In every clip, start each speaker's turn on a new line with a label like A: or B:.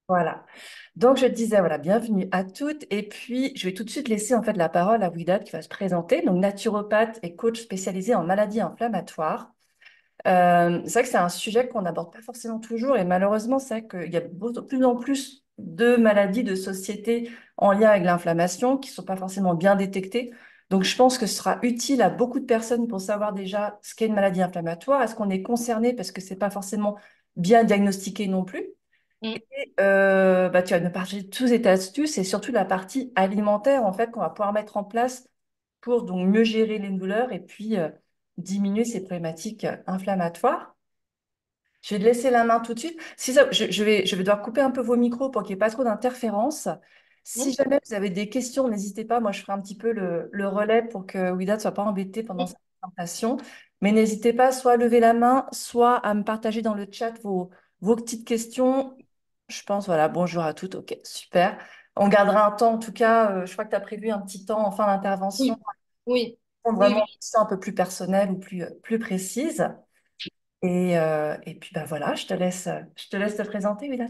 A: Voilà. Donc, je te disais, voilà, bienvenue à toutes. Et puis, je vais tout de suite laisser en fait la parole à Ouida qui va se présenter. Donc, naturopathe et coach spécialisé en maladies inflammatoires. C'est vrai que c'est un sujet qu'on n'aborde pas forcément toujours. Et malheureusement, c'est vrai qu'il y a de plus en plus de maladies de société en lien avec l'inflammation qui ne sont pas forcément bien détectées. Donc, je pense que ce sera utile à beaucoup de personnes pour savoir déjà ce qu'est une maladie inflammatoire. Est-ce qu'on est concerné parce que c'est pas forcément bien diagnostiqué non plus.
B: Mm.
A: Bah, tu vas nous partager de tous ces astuces et surtout la partie alimentaire en fait qu'on va pouvoir mettre en place pour donc mieux gérer les douleurs et puis diminuer ces problématiques inflammatoires. Je vais te laisser la main tout de suite. Si ça, je vais devoir couper un peu vos micros pour qu'il n'y ait pas trop d'interférences. Si
B: Mm.
A: jamais vous avez des questions, n'hésitez pas. Moi, je ferai un petit peu le relais pour que Ouida ne soit pas embêtée pendant sa présentation. Mais n'hésitez pas soit à lever la main, soit à me partager dans le chat vos petites questions. Je pense, voilà, bonjour à toutes. Ok, super. On gardera un temps, en tout cas, je crois que tu as prévu un petit temps en fin d'intervention,
B: Oui, oui,
A: pour
B: oui,
A: vraiment
B: oui.
A: une question un peu plus personnelle ou plus précise. Et puis, bah voilà, je te laisse te présenter, Ouida.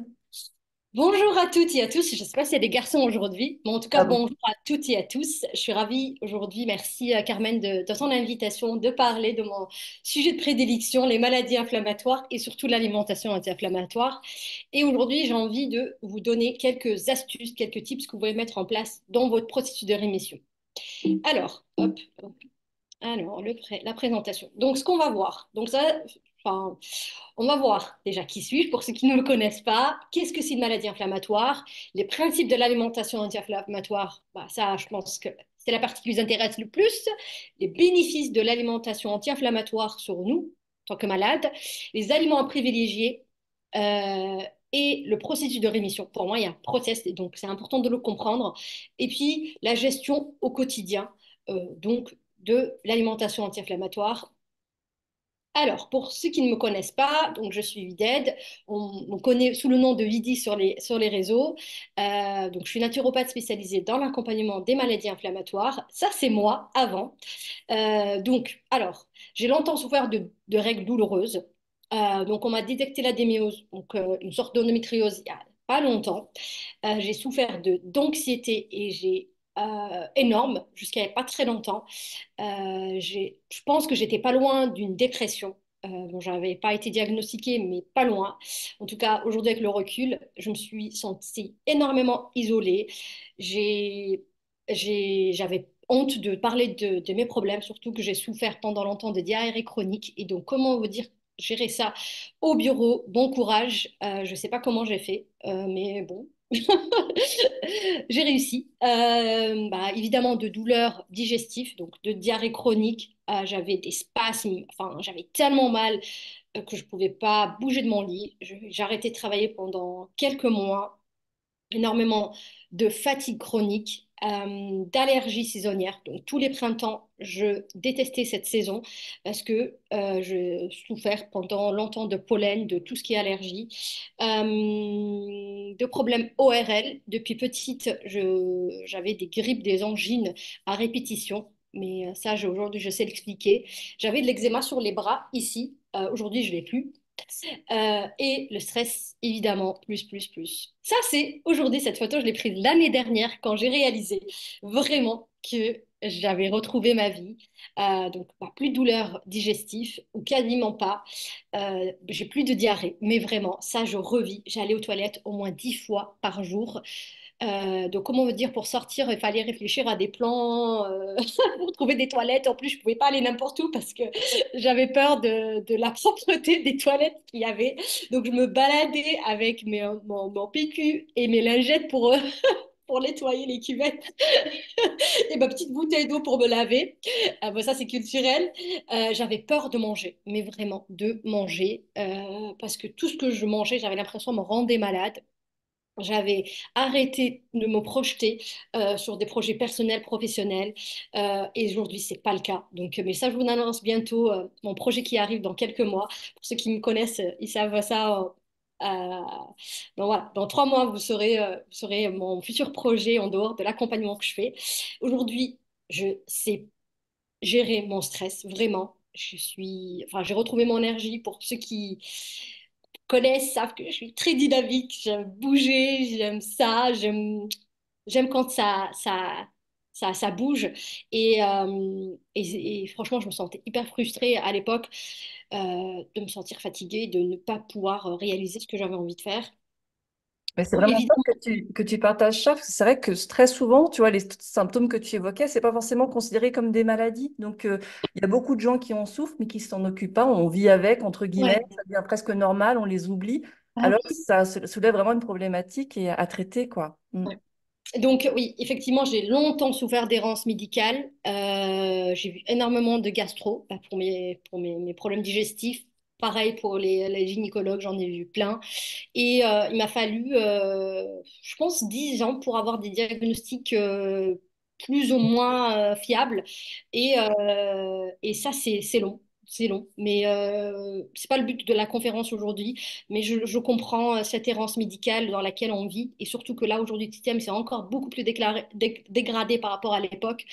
B: Bonjour à toutes et à tous. Je ne sais pas s'il y a des garçons aujourd'hui, mais en tout cas,
A: Ah bon.
B: bonjour à toutes et à tous. Je suis ravie aujourd'hui, merci Carmen de ton invitation, de parler de mon sujet de prédilection, les maladies inflammatoires et surtout l'alimentation anti-inflammatoire. Et aujourd'hui, j'ai envie de vous donner quelques astuces, quelques tips que vous pouvez mettre en place dans votre processus de rémission. Alors, hop, alors, la présentation. Donc, ce qu'on va voir. Donc, ça, enfin, on va voir déjà qui suis-je pour ceux qui ne me connaissent pas. Qu'est-ce que c'est une maladie inflammatoire? Les principes de l'alimentation anti-inflammatoire, bah, ça, je pense que c'est la partie qui vous intéresse le plus. Les bénéfices de l'alimentation anti-inflammatoire sur nous, en tant que malades. Les aliments à privilégier. euh, et le processus de rémission. Pour moi, il y a un process, donc c'est important de le comprendre. Et puis, la gestion au quotidien. Donc, de l'alimentation anti-inflammatoire. Alors, pour ceux qui ne me connaissent pas, donc je suis Vided, on connaît sous le nom de Vidi sur les réseaux. Donc, je suis naturopathe spécialisée dans l'accompagnement des maladies inflammatoires. Ça, c'est moi avant. Alors, j'ai longtemps souffert de règles douloureuses. Donc, on m'a détecté la déméose, donc une sorte d'endométriose il n'y a pas longtemps. J'ai souffert d'anxiété et j'ai énorme jusqu'à il n'y a pas très longtemps. Je pense que j'étais pas loin d'une dépression. Bon, j'avais pas été diagnostiquée, mais pas loin. En tout cas, aujourd'hui, avec le recul, je me suis sentie énormément isolée. J'ai, j'avais honte de parler de mes problèmes, surtout que j'ai souffert pendant longtemps de diarrhée chronique. Et donc, comment vous dire gérer ça au bureau? Bon courage. Je sais pas comment j'ai fait, mais bon. J'ai réussi. Bah, évidemment, de douleurs digestives, donc de diarrhée chronique. J'avais des spasmes, enfin, j'avais tellement mal que je ne pouvais pas bouger de mon lit. J'ai arrêté de travailler pendant quelques mois, énormément de fatigue chronique, d'allergies saisonnières. Donc tous les printemps, je détestais cette saison parce que je souffert pendant longtemps de pollen, de tout ce qui est allergie, de problèmes ORL. Depuis petite, j'avais des grippes, des angines à répétition. Mais ça, aujourd'hui, je sais l'expliquer. J'avais de l'eczéma sur les bras ici. Aujourd'hui, je ne l'ai plus. Et le stress, évidemment, plus. Ça, c'est aujourd'hui, cette photo, je l'ai prise l'année dernière quand j'ai réalisé vraiment que j'avais retrouvé ma vie. Donc, pas plus de douleurs digestives ou quasiment pas. J'ai plus de diarrhée, mais vraiment, ça, je revis. J'allais aux toilettes au moins 10 fois par jour. Donc, comment vous dire, pour sortir, il fallait réfléchir à des plans pour trouver des toilettes. En plus, je ne pouvais pas aller n'importe où parce que j'avais peur de la propreté des toilettes qu'il y avait. Donc, je me baladais avec mon PQ et mes lingettes pour nettoyer les cuvettes et ma petite bouteille d'eau pour me laver. Bon, ça, c'est culturel. J'avais peur de manger, mais vraiment de manger parce que tout ce que je mangeais, j'avais l'impression me rendait malade. J'avais arrêté de me projeter sur des projets personnels, professionnels, et aujourd'hui, c'est pas le cas. Donc, mais ça, je vous annonce bientôt mon projet qui arrive dans quelques mois. Pour ceux qui me connaissent, ils savent ça. Donc voilà, dans 3 mois, vous saurez mon futur projet en dehors de l'accompagnement que je fais. Aujourd'hui, je sais gérer mon stress, vraiment. Enfin, j'ai retrouvé mon énergie pour ceux connaissent savent que je suis très dynamique, j'aime bouger, j'aime ça, j'aime quand ça bouge. Et franchement, je me sentais hyper frustrée à l'époque de me sentir fatiguée, de ne pas pouvoir réaliser ce que j'avais envie de faire.
A: Mais c'est
B: Donc
A: vraiment top
B: évidemment,
A: que tu partages ça, parce que c'est vrai que très souvent, tu vois, les symptômes que tu évoquais, c'est pas forcément considéré comme des maladies. Donc, il y a beaucoup de gens qui en souffrent, mais qui s'en occupent pas. On vit avec, entre guillemets,
B: ouais.
A: ça devient presque normal, on les oublie,
B: Ah
A: alors que
B: oui.
A: ça soulève vraiment une problématique et à traiter, quoi. Mm.
B: Ouais. Donc oui, effectivement, j'ai longtemps souffert d'errance médicale. J'ai vu énormément de gastro bah, mes problèmes digestifs. Pareil pour les gynécologues, j'en ai vu plein. Et il m'a fallu, je pense, 10 ans pour avoir des diagnostics plus ou moins fiables. Et ça, c'est long. C'est long. Mais c'est pas le but de la conférence aujourd'hui. Mais je comprends cette errance médicale dans laquelle on vit. Et surtout que là, aujourd'hui, le système, c'est encore beaucoup plus dégradé par rapport à l'époque.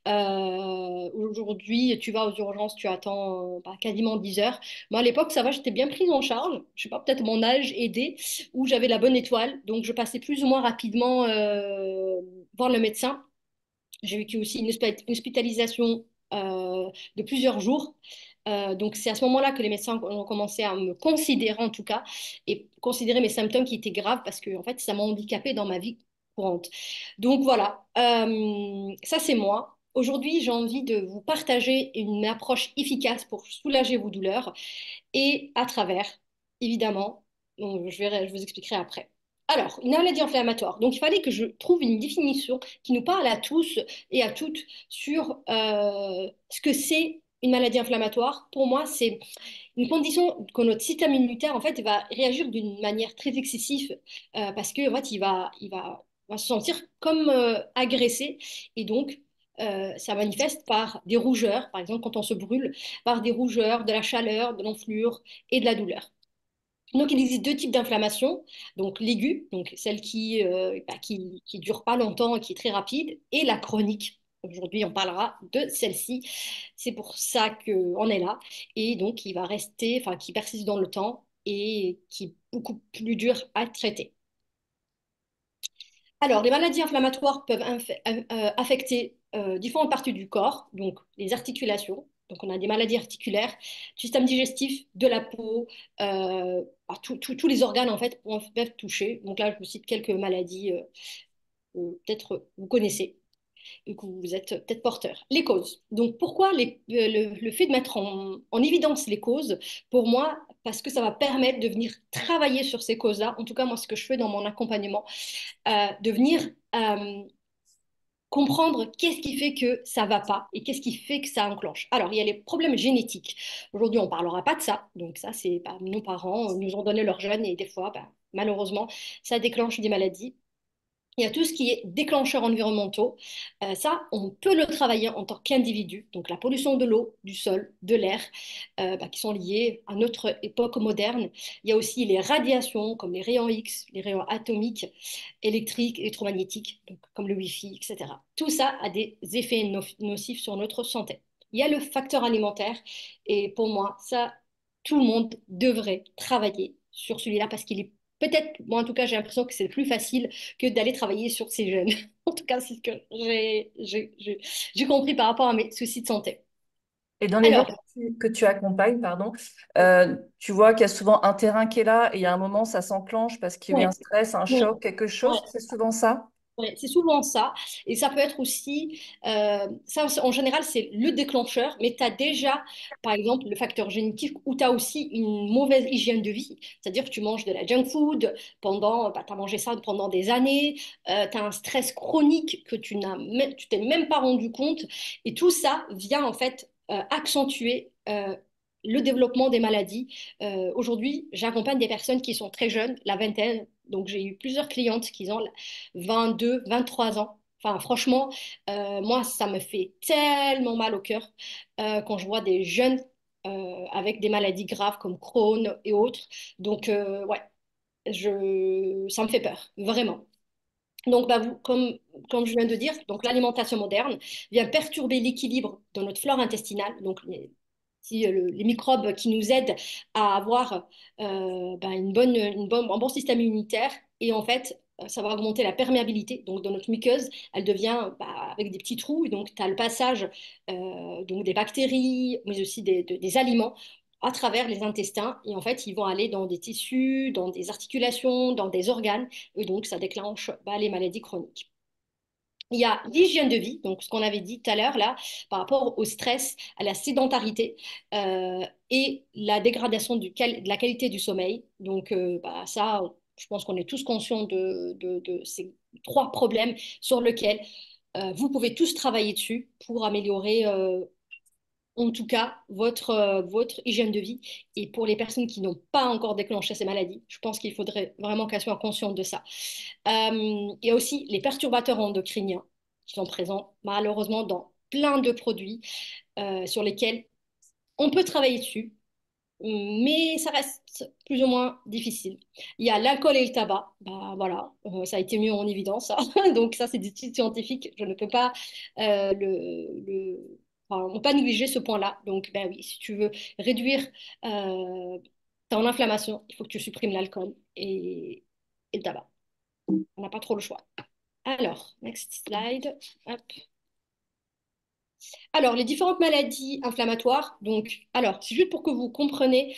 B: Aujourd'hui, tu vas aux urgences, tu attends bah, quasiment 10 heures. Moi, à l'époque, ça va, j'étais bien prise en charge. Je sais pas, peut-être mon âge aidé, où j'avais la bonne étoile. Donc, je passais plus ou moins rapidement voir le médecin. J'ai vécu aussi une hospitalisation de plusieurs jours. Donc, c'est à ce moment-là que les médecins ont commencé à me considérer, en tout cas, et considérer mes symptômes qui étaient graves parce que, en fait, ça m'a handicapée dans ma vie courante. Donc, voilà, ça, c'est moi. Aujourd'hui, j'ai envie de vous partager une approche efficace pour soulager vos douleurs et à travers, évidemment, bon, je vous expliquerai après. Alors, une maladie inflammatoire. Donc, il fallait que je trouve une définition qui nous parle à tous et à toutes sur ce que c'est une maladie inflammatoire. Pour moi, c'est une condition que notre système immunitaire, en fait, va réagir d'une manière très excessive parce que, en fait, va se sentir comme agressé et donc ça manifeste par des rougeurs, par exemple quand on se brûle, par des rougeurs, de la chaleur, de l'enflure et de la douleur. Donc, il existe deux types d'inflammation. Donc, l'aiguë, donc celle qui dure pas longtemps et qui est très rapide, et la chronique. Aujourd'hui, on parlera de celle-ci. C'est pour ça qu'on est là. Et donc, qui va rester, enfin, qui persiste dans le temps et qui est beaucoup plus dur à traiter. Alors, les maladies inflammatoires peuvent affecter différentes parties du corps, donc les articulations. Donc, on a des maladies articulaires, du système digestif, de la peau, tous les organes en fait peuvent être touchés. Donc là, je vous cite quelques maladies, peut-être vous connaissez et que vous êtes peut-être porteur. Les causes. Donc, pourquoi le fait de mettre en évidence les causes, pour moi, parce que ça va permettre de venir travailler sur ces causes-là. En tout cas, moi, ce que je fais dans mon accompagnement, de venir comprendre qu'est-ce qui fait que ça va pas et qu'est-ce qui fait que ça enclenche. Alors, il y a les problèmes génétiques. Aujourd'hui, on ne parlera pas de ça. Donc ça, c'est bah, nos parents nous ont donné leur gènes et des fois, bah, malheureusement, ça déclenche des maladies. Il y a tout ce qui est déclencheurs environnementaux. Ça, on peut le travailler en tant qu'individu. Donc la pollution de l'eau, du sol, de l'air, bah, qui sont liées à notre époque moderne. Il y a aussi les radiations, comme les rayons X, les rayons atomiques, électriques, électromagnétiques, donc, comme le Wi-Fi, etc. Tout ça a des effets nocifs sur notre santé. Il y a le facteur alimentaire. Et pour moi, ça, tout le monde devrait travailler sur celui-là parce qu'il est peut-être, moi en tout cas, j'ai l'impression que c'est plus facile que d'aller travailler sur ces jeunes. En tout cas, c'est ce que j'ai compris par rapport à mes soucis de santé.
A: Et dans les gens
B: Alors,
A: que tu accompagnes, pardon, tu vois qu'il y a souvent un terrain qui est là et il y a un moment, ça s'enclenche parce qu'il y a eu
B: ouais,
A: un stress, un
B: ouais,
A: choc, quelque
B: ouais.
A: chose. C'est souvent ça.
B: Ouais, c'est souvent ça. Et ça peut être aussi, ça en général, c'est le déclencheur, mais tu as déjà, par exemple, le facteur génétique ou tu as aussi une mauvaise hygiène de vie. C'est-à-dire que tu manges de la junk food pendant, bah, tu as mangé ça pendant des années, tu as un stress chronique que tu t'es même pas rendu compte. Et tout ça vient en fait accentuer le développement des maladies. Aujourd'hui, j'accompagne des personnes qui sont très jeunes, la vingtaine. Donc, j'ai eu plusieurs clientes qui ont 22, 23 ans. Enfin, franchement, moi, ça me fait tellement mal au cœur quand je vois des jeunes avec des maladies graves comme Crohn et autres. Donc, ouais, ça me fait peur, vraiment. Donc, bah, comme je viens de dire, donc l'alimentation moderne vient perturber l'équilibre de notre flore intestinale. Donc, les microbes qui nous aident à avoir un bon système immunitaire. Et en fait, ça va augmenter la perméabilité donc, de notre muqueuse. Elle devient avec des petits trous. Et donc, tu as le passage donc des bactéries, mais aussi des aliments à travers les intestins. Et en fait, ils vont aller dans des tissus, dans des articulations, dans des organes. Et donc, ça déclenche les maladies chroniques. Il y a l'hygiène de vie, donc ce qu'on avait dit tout à l'heure là, par rapport au stress, à la sédentarité et la dégradation de la qualité du sommeil. Donc ça, je pense qu'on est tous conscients de ces trois problèmes sur lesquels vous pouvez tous travailler dessus pour améliorer en tout cas votre hygiène de vie. Et pour les personnes qui n'ont pas encore déclenché ces maladies, je pense qu'il faudrait vraiment qu'elles soient conscientes de ça. Il y a aussi les perturbateurs endocriniens qui sont présents malheureusement dans plein de produits sur lesquels on peut travailler dessus, mais ça reste plus ou moins difficile. Il y a l'alcool et le tabac. Bah voilà, ça a été mis en évidence, ça. Donc ça, c'est des études scientifiques. Je ne peux pas enfin, ne pas négliger ce point-là. Donc ben oui, si tu veux réduire ton inflammation, il faut que tu supprimes l'alcool et le tabac. On n'a pas trop le choix. Alors, next slide. Hop. Alors, les différentes maladies inflammatoires, donc, alors, c'est juste pour que vous compreniez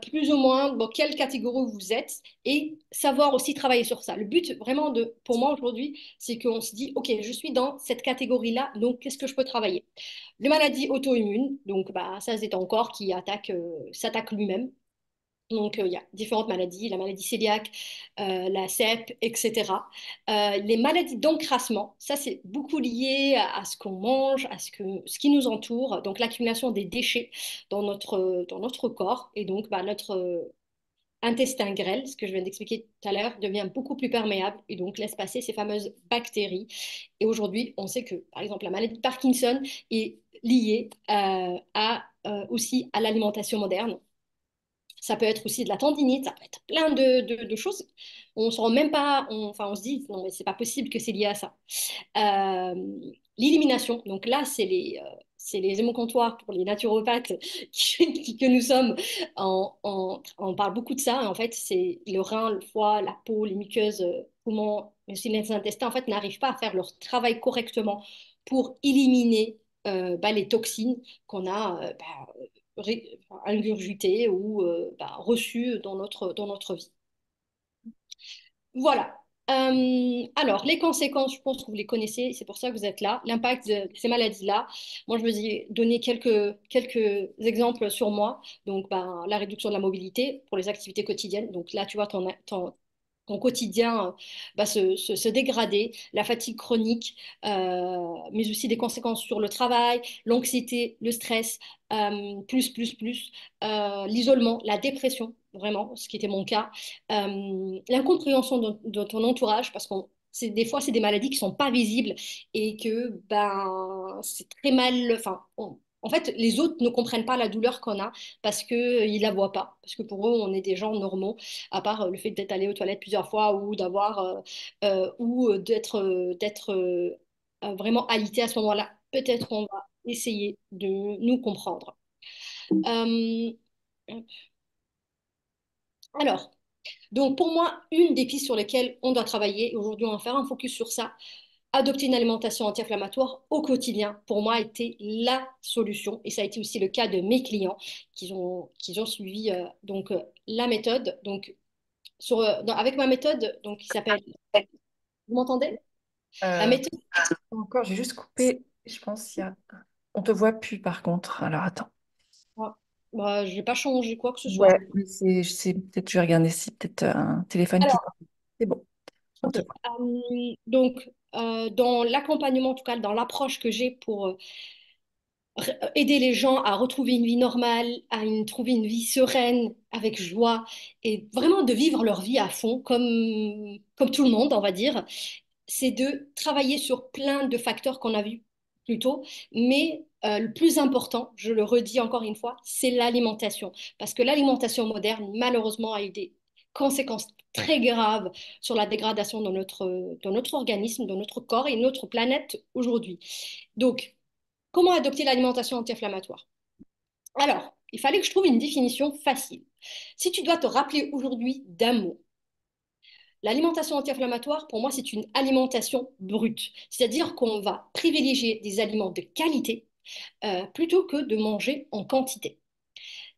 B: plus ou moins dans quelle catégorie vous êtes et savoir aussi travailler sur ça. Le but vraiment pour moi aujourd'hui, c'est qu'on se dit, OK, je suis dans cette catégorie-là, donc qu'est-ce que je peux travailler? Les maladies auto-immunes, donc ça, c'est ton corps qui s'attaque lui-même. Donc, il y a différentes maladies, la maladie cœliaque, la CEP, etc. Les maladies d'encrassement, ça, c'est beaucoup lié à ce qu'on mange, ce qui nous entoure, donc l'accumulation des déchets dans notre corps. Et donc, notre intestin grêle, ce que je viens d'expliquer tout à l'heure, devient beaucoup plus perméable et donc laisse passer ces fameuses bactéries. Et aujourd'hui, on sait que, par exemple, la maladie de Parkinson est liée aussi à l'alimentation moderne. Ça peut être aussi de la tendinite, ça peut être plein de choses. On se rend même pas, enfin on se dit non mais c'est pas possible que c'est lié à ça. Euh, L'élimination, donc là c'est les hémocomptoirs pour les naturopathes que nous sommes. On parle beaucoup de ça. En fait, c'est le rein, le foie, la peau, les muqueuses, poumons, mais aussi les intestins en fait n'arrivent pas à faire leur travail correctement pour éliminer les toxines qu'on a ingurgitées ou reçues dans notre vie. Voilà. Alors, les conséquences, je pense que vous les connaissez, c'est pour ça que vous êtes là. L'impact de ces maladies-là. Moi, je me dis donner quelques exemples sur moi. Donc, la réduction de la mobilité pour les activités quotidiennes. Donc là, tu vois, ton quotidien se dégrader, la fatigue chronique, mais aussi des conséquences sur le travail, l'anxiété, le stress, l'isolement, la dépression, vraiment, ce qui était mon cas, l'incompréhension de ton entourage, parce qu'on des fois, c'est des maladies qui sont pas visibles et que c'est très mal. Enfin, en fait, les autres ne comprennent pas la douleur qu'on a parce qu'ils la voient pas. Parce que pour eux, on est des gens normaux, à part le fait d'être allé aux toilettes plusieurs fois ou d'être vraiment alité à ce moment-là. Peut-être on va essayer de nous comprendre. Euh, alors, donc pour moi, une des pistes sur lesquelles on doit travailler, et aujourd'hui on va faire un focus sur ça, adopter une alimentation anti-inflammatoire au quotidien, pour moi, a été la solution. Et ça a été aussi le cas de mes clients qui ont suivi la méthode. Donc, avec ma méthode, donc, qui s'appelle... Vous m'entendez? La
A: Euh,
B: méthode...
A: Encore, j'ai juste coupé. Je pense qu'il y a. On te voit plus par contre. Alors attends.
B: Je n'ai pas changé quoi que ce soit.
A: Ouais, mais peut-être je vais regarder si peut-être un téléphone qui.
B: Alors,
A: C'est bon, on
B: OK.
A: te voit.
B: Dans l'accompagnement, en tout cas, dans l'approche que j'ai pour aider les gens à retrouver une vie normale, trouver une vie sereine, avec joie, et vraiment de vivre leur vie à fond, comme tout le monde, on va dire, c'est de travailler sur plein de facteurs qu'on a vus plus tôt, mais le plus important, je le redis encore une fois, c'est l'alimentation. Parce que l'alimentation moderne, malheureusement, a eu des conséquences très graves sur la dégradation dans notre organisme, dans notre corps et notre planète aujourd'hui. Donc, comment adopter l'alimentation anti-inflammatoire? Alors, il fallait que je trouve une définition facile. Si tu dois te rappeler aujourd'hui d'un mot, l'alimentation anti-inflammatoire, pour moi, c'est une alimentation brute. C'est-à-dire qu'on va privilégier des aliments de qualité plutôt que de manger en quantité.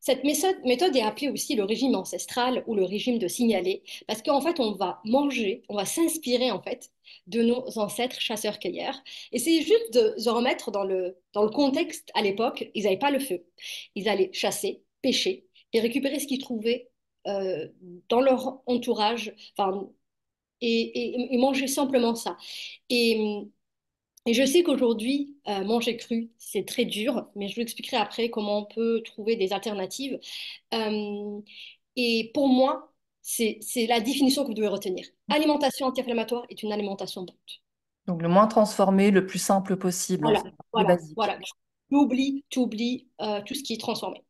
B: Cette méthode est appelée aussi le régime ancestral ou le régime de signaler, parce qu'en fait, on va manger, on va s'inspirer en fait de nos ancêtres chasseurs-cueilleurs. Et c'est juste de se remettre dans le contexte à l'époque, ils n'avaient pas le feu. Ils allaient chasser, pêcher et récupérer ce qu'ils trouvaient euh, dans leur entourage, enfin, et manger simplement ça. Et, et je sais qu'aujourd'hui, manger cru, c'est très dur, mais je vous expliquerai après comment on peut trouver des alternatives. Euh, et pour moi, c'est la définition que vous devez retenir. Alimentation anti-inflammatoire est une alimentation brute.
A: Donc le moins transformé, le plus simple possible, en
B: Voilà,
A: fait, plus
B: voilà,
A: basique.
B: voilà. Tu oublies tout ce qui est transformé.